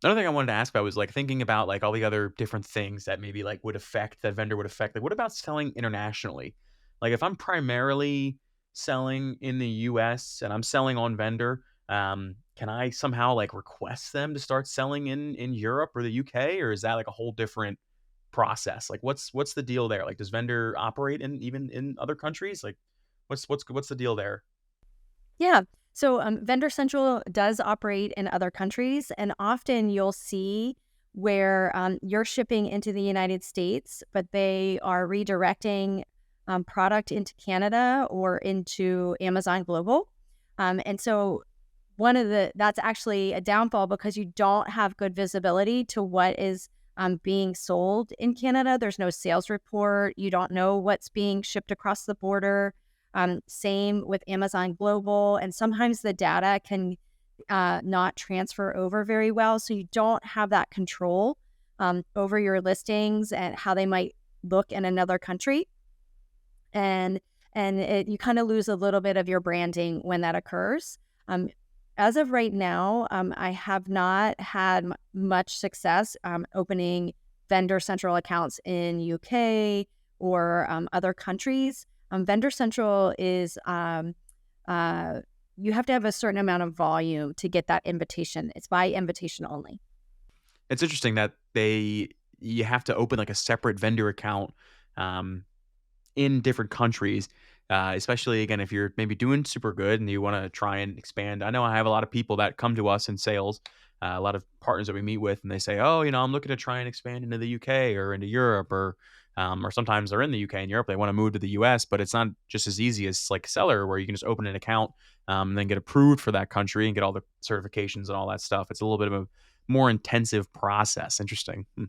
Another thing I wanted to ask about was like thinking about like all the other different things that maybe like would affect that vendor would affect. Like, what about selling internationally? Like, if I'm primarily selling in the US and I'm selling on vendor, can I somehow like request them to start selling in Europe or the UK, or is that like a whole different process? Like, what's the deal there? Like, does vendor operate in even in other countries? Like, what's the deal there? Yeah. So Vendor Central does operate in other countries, and often you'll see where you're shipping into the United States, but they are redirecting product into Canada or into Amazon Global. And so that's actually a downfall because you don't have good visibility to what is being sold in Canada. There's no sales report. You don't know what's being shipped across the border. Same with Amazon Global. And sometimes the data can not transfer over very well. So you don't have that control over your listings and how they might look in another country. And you kind of lose a little bit of your branding when that occurs. Um, as of right now, I have not had much success opening Vendor Central accounts in UK or other countries. Vendor Central is uh, you have to have a certain amount of volume to get that invitation. It's by invitation only. It's interesting that you have to open like a separate vendor account um, in different countries, especially again if you're maybe doing super good and you want to try and expand. I know I have a lot of people that come to us in sales, a lot of partners that we meet with, and they say, "Oh, I'm looking to try and expand into the UK or into Europe, or sometimes they're in the UK and Europe, they want to move to the US, but it's not just as easy as like seller where you can just open an account and then get approved for that country and get all the certifications and all that stuff. It's a little bit of a more intensive process." Interesting. Hmm.